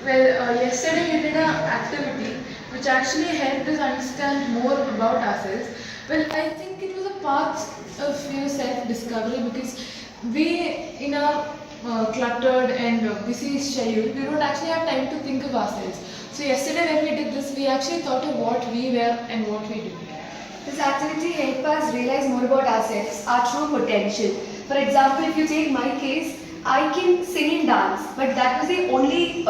Yesterday we did an activity which actually helped us understand more about ourselves. Well, I think it was a path of self-discovery because we, in our cluttered and busy schedule, we don't actually have time to think of ourselves. So yesterday when we did this, we actually thought of what we were and what we do. This activity helped us realize more about ourselves, our true potential. For example, if you take my case, I can sing and dance, but that was the only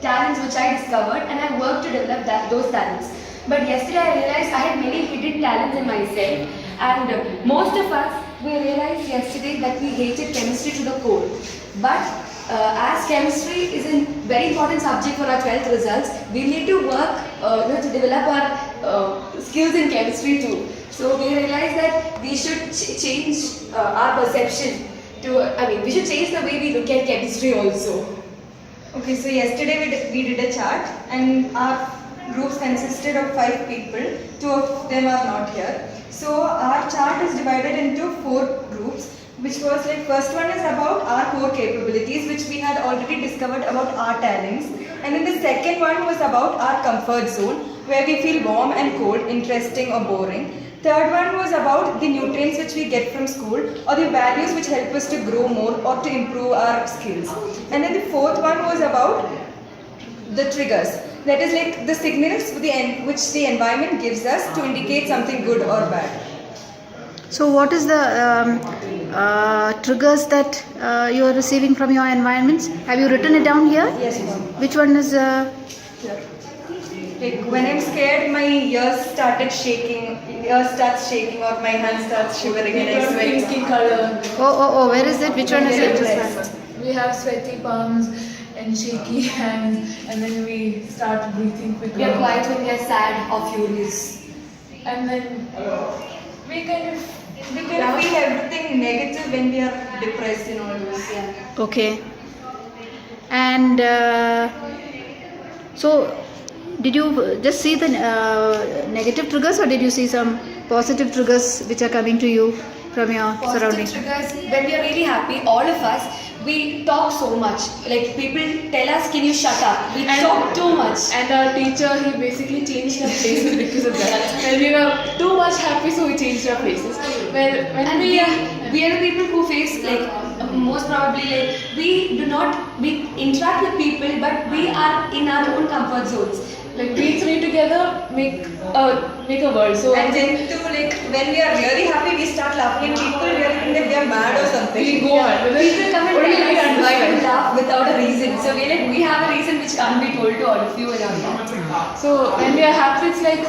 talents which I discovered, and I worked to develop those talents. But yesterday I realized I had many hidden talents in myself, and most of us, we realized yesterday that we hated chemistry to the core. But as chemistry is a very important subject for our 12th results, we need to work to develop our skills in chemistry too. So we realized that we should change our perception we should change the way we look at chemistry also. Okay, so yesterday we did a chart and our groups consisted of 5 people. 2 of them are not here. So our chart is divided into 4 groups, which was like first one is about our core capabilities, which we had already discovered about our talents. And then the second one was about our comfort zone, where we feel warm and cold, interesting or boring. Third one was about the nutrients which we get from school or the values which help us to grow more or to improve our skills. And then the fourth one was about the triggers. That is like the signals which the environment gives us to indicate something good or bad. So what is the triggers that you are receiving from your environments? Have you written it down here? Yes, ma'am. Which one is... Here. Like when I'm scared, my ears starts shaking or my hand starts shivering and I sweat. Pinky color. Oh, where is it? Which one is it? We have sweaty palms and shaky hands, and then we start breathing quickly. We are quiet when we are sad or furious. And then we kind of feel everything negative when we are depressed and all this. Yeah. Okay. And so, did you just see the negative triggers, or did you see some positive triggers which are coming to you from your surroundings? Positive triggers, when we are really happy, all of us, we talk so much. Like people tell us, can you shut up? We talk too much. And our teacher, he basically changed our faces because of that. When we were too much happy, so we changed our faces. When we are the people who face most probably we interact with people, but we are in our own comfort zones. Like we three together make a world. So and then when we are really happy, we start laughing and people really think that we are mad or something. We go on. People come and tell us why we laugh without a reason. So we have a reason which can't be told to all of you around that. So when we are happy, it's like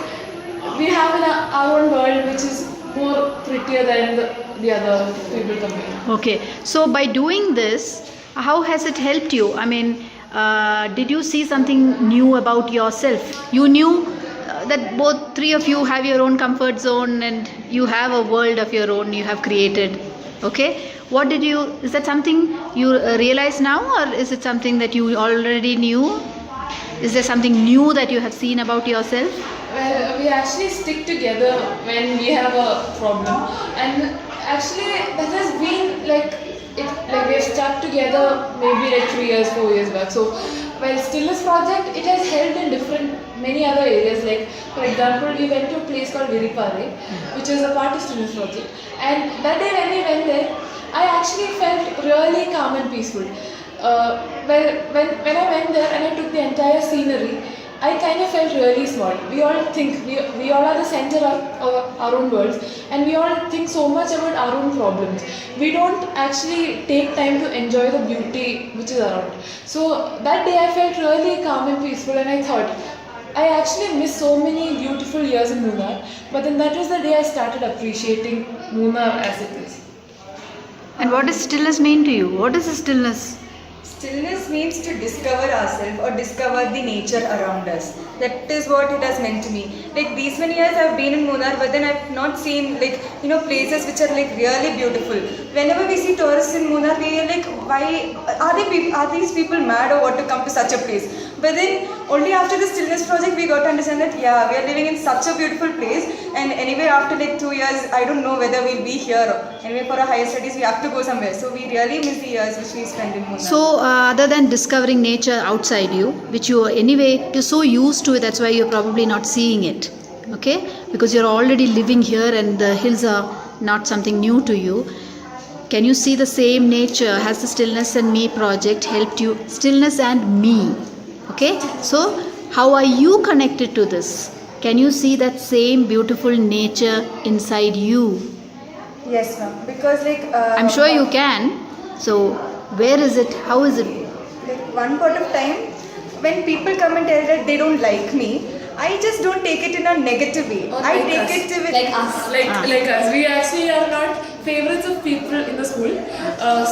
we have our own world which is more prettier than the other people coming. Okay. So by doing this, how has it helped you? I mean, did you see something new about yourself? You knew that both 3 of you have your own comfort zone and you have a world of your own you have created. Okay. Is that something you realize now, or is it something that you already knew? Is there something new that you have seen about yourself? Well, we actually stick together when we have a problem, and actually that has been we have stuck together maybe 3 years, 4 years back. So while Stillness project, it has helped in many other areas. Like for example, we went to a place called Viripare, which is a part of Stillness project. And that day when we went there, I actually felt really calm and peaceful. When I went there and I took the entire scenery, I kind of felt really small. We all think, we all are the center of our own worlds, and we all think so much about our own problems. We don't actually take time to enjoy the beauty which is around. So that day I felt really calm and peaceful, and I thought, I actually missed so many beautiful years in Munnar, but then that was the day I started appreciating Munnar as it is. And what does stillness mean to you? What is the stillness? Stillness means to discover ourselves or discover the nature around us. That is what it has meant to me. Like these many years I've been in Munnar, but then I've not seen places which are really beautiful. Whenever we see tourists in Munnar, we are like, why are these people mad or what to come to such a place? But then only after the Stillness project we got to understand that yeah, we are living in such a beautiful place, and anyway after like 2 years I don't know whether we'll be here. Anyway for our higher studies we have to go somewhere. So we really miss the years which we spent in Munnar. So, other than discovering nature outside you, which you anyway you're so used to it, that's why you're probably not seeing it, okay? Because you're already living here and the hills are not something new to you. Can you see the same nature? Has the Stillness and Me project helped you? Stillness and Me, okay? So, how are you connected to this? Can you see that same beautiful nature inside you? Yes, ma'am. Because like I'm sure you can. So, where is it? How is it? like one point of time when people come and tell that they don't like me, I just don't take it in a negative way. Or I like take us. it with Like us. Like us. We actually are not favorites of people in the school.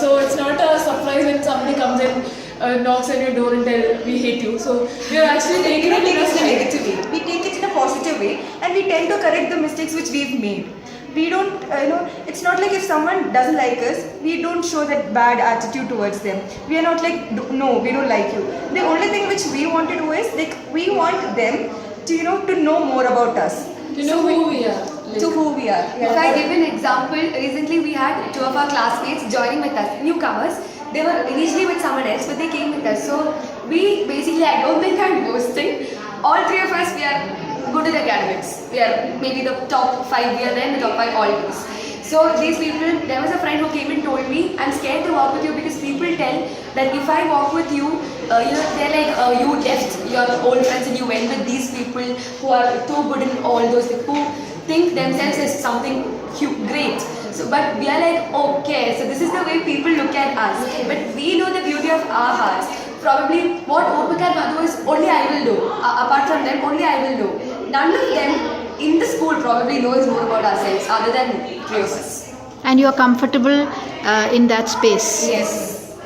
So it's not a surprise when somebody comes and knocks on your door and tell we hate you. So we are actually we taking don't it take in a it in a straight. negative way. We take it in a positive way, and we tend to correct the mistakes which we've made. We don't, it's not like if someone doesn't like us, we don't show that bad attitude towards them. We are not like, no, we don't like you. The only thing which we want to do is, like, we want them to, to know more about us. To know who we are. To who we are. If I give an example, recently we had 2 of our classmates joining with us, newcomers. They were initially with someone else, but they came with us. So we basically, I don't think I'm boasting. All 3 of us, we are good in academics. We are maybe the top 5, we are there in the top 5 always. So these people, there was a friend who came and told me, I'm scared to walk with you because people tell that if I walk with you, they're like, you left your old friends and you went with these people who are too good in all those things, who think themselves as something great. So, but we are like, okay, so this is the way people look at us. But we know the beauty of our hearts. Probably what Urmika and Madhu is only I will do. Apart from them, only I will do. None of them in the school probably knows more about ourselves other than 3 of us. And you are comfortable in that space. Yes.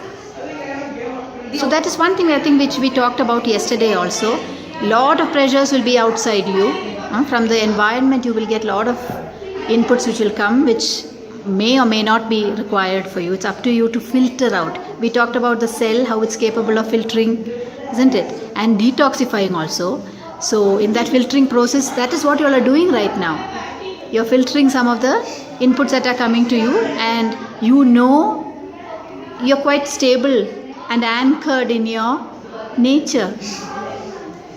So that is one thing I think which we talked about yesterday also. Lot of pressures will be outside you. From the environment you will get lot of inputs which will come, which may or may not be required for you. It's up to you to filter out. We talked about the cell, how it's capable of filtering, isn't it? And detoxifying also. So in that filtering process, that is what you all are doing right now. You're filtering some of the inputs that are coming to you, and you're quite stable and anchored in your nature,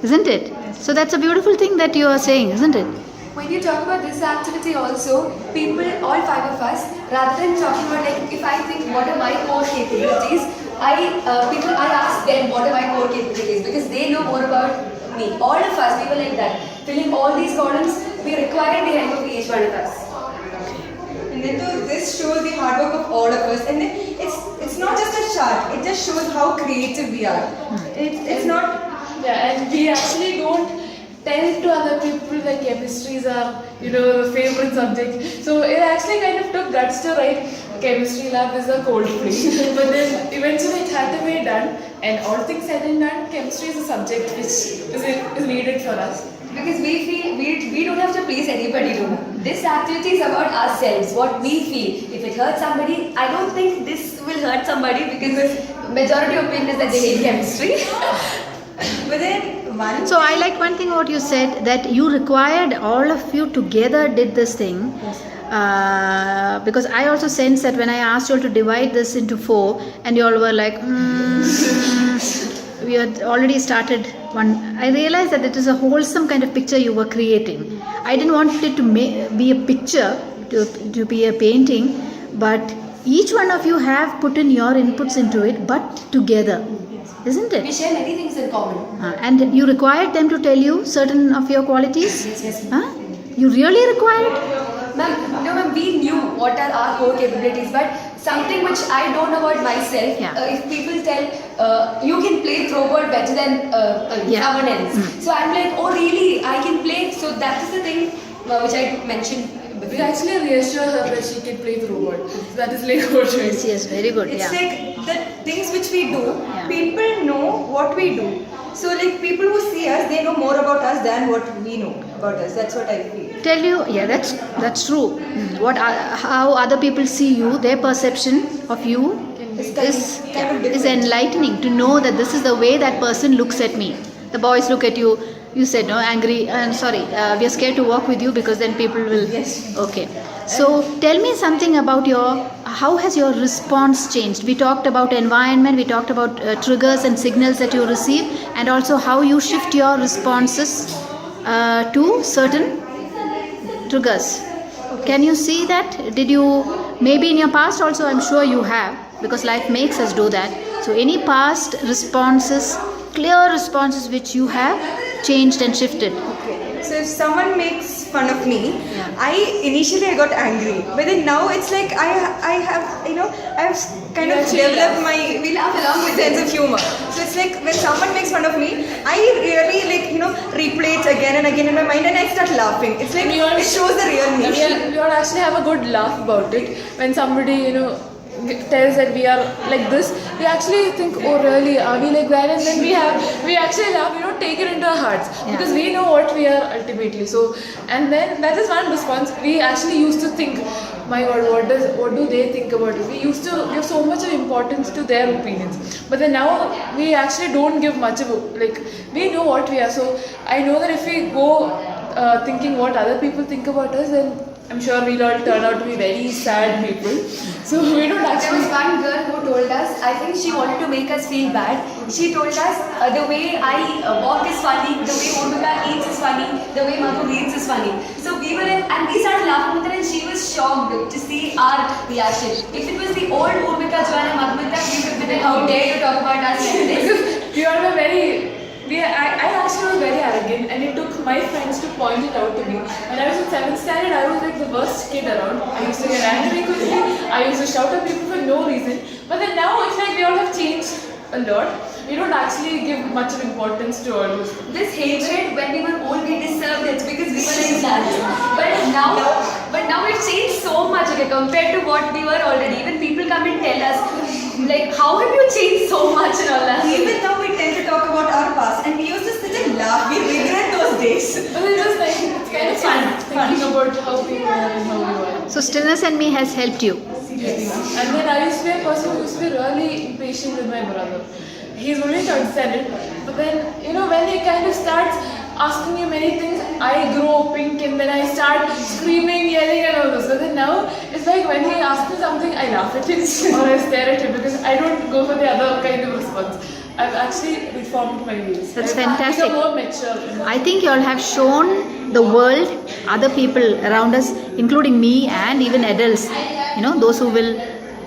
isn't it? So that's a beautiful thing that you are saying, isn't it? When you talk about this activity also, people, all 5 of us, rather than talking about like, if I think what are my core capabilities, I ask them what are my core capabilities because they know more about me. All of us, we were like that. Filling all these columns, we required the help of each one of us. And then this shows the hard work of all of us. And then it's not just a chart, it just shows how creative we are. It's not... Yeah, and we actually don't tell to other people that chemistries are, favorite subject. So it actually kind of took guts to write chemistry lab is a cold plea. But then eventually it had to be done, and all things said and done, chemistry is a subject which is needed for us. Because we feel we don't have to please anybody. This activity is about ourselves, what we feel. If it hurts somebody, I don't think this will hurt somebody because the majority opinion is that they hate chemistry. But then So I like one thing what you said, that you required all of you together did this thing. Because I also sense that when I asked you all to divide this into 4 and you all were like, we had already started one. I realized that it is a wholesome kind of picture you were creating. I didn't want it to be a picture, to be a painting, but each one of you have put in your inputs into it, but together. Isn't it? We share many things in common. And you required them to tell you certain of your qualities? Yes. You really required? Ma'am, we knew what are our core capabilities, but something which I don't know about myself, Yeah. if people tell, you can play throwball better than someone else. So I'm like, oh really, I can play. So that is the thing which I mentioned. We actually reassure her that she can play the robot. That is like what we Yes, very good. it's Yeah. like the things which we do, Yeah. people know what we do. So like people who see us, they know more about us than what we know about us. That's what I feel. Tell you, yeah, that's true. How other people see you, their perception of you It's kind of is different. enlightening to know that this is the way that person looks at me. The boys look at you. You said no, angry. And sorry, we are scared to walk with you because then people will. Yes. Okay. So tell me something about how has your response changed? We talked about environment. We talked about triggers and signals that you receive, and also how you shift your responses to certain triggers. Can you see that? Did you, maybe in your past also, I'm sure you have, because life makes us do that. So any past responses, clear responses which you have changed and shifted? Okay. So if someone makes fun of me, I got angry, but then now it's like I have kind of developed we laugh along with sense of humor. So it's like when someone makes fun of me, I really replay it again and again in my mind, and I start laughing. It's like it shows the real me. We all actually have a good laugh about it when somebody tells that we are like this. We actually think, oh really, are we like that? And then we actually laugh. We don't take it into our hearts because we know what we are ultimately. So, and then that is one response. We actually used to think, my God, what do they think about it? We used to give so much of importance to their opinions, but then now we actually don't give much of we know what we are. So I know that if we go thinking what other people think about us, then I'm sure we'll all turn out to be very sad people. So we don't There actually. was one girl who told us, I think she wanted to make us feel bad. She told us, the way I walk is funny, the way Urmika eats is funny, the way Madhu reads is funny. So we were and we started laughing with her, and she was shocked to see our reaction. If it was the old Urmika, Joanna, Madhumita, we would have been like, how dare you talk about us like this? Because we all were I actually was very arrogant, and it took my friends to point it out to me. When I was in 7th standard, I was like the worst kid around. I used to get angry quickly, I used to shout at people for no reason. But then now it's like we all have changed a lot. We don't actually give much of importance to all this. This hatred, when we were old, we deserved it because we were like that. But now we've changed so much compared to what we were already. Even people come and tell us, like, how have you changed so much and all that? Even now we tend to talk about our past, and we used to sit and laugh. We regret those days. But it's just it's kind of fun thinking about how we were and how we were. So Stillness and Me has helped you. Yes. And then I used to be a person who used to be really impatient with my brother. He's only 3rd standard, but then when he kind of starts asking you many things, I grow pink and then I start screaming, yelling and all this. But then now it's like when he asks me something, I laugh at him or I stare at him because I don't go for the other kind of response. I've actually reformed my ways. That's I've fantastic. become more mature. I think you all have shown the world, other people around us, including me and even adults, those who will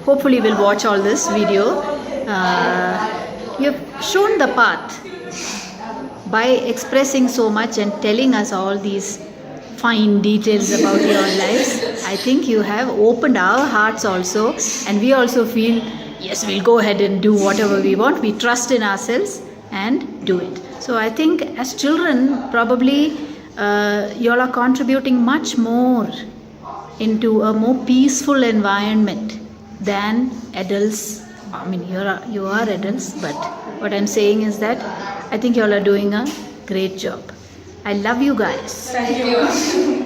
hopefully will watch all this video. You have shown the path by expressing so much and telling us all these fine details about your lives. I think you have opened our hearts also, and we also feel, yes, we'll go ahead and do whatever we want. We trust in ourselves and do it. So I think as children, probably you all are contributing much more into a more peaceful environment than adults. I mean, you are adults, but what I'm saying is that I think you all are doing a great job. I love you guys. Thank you.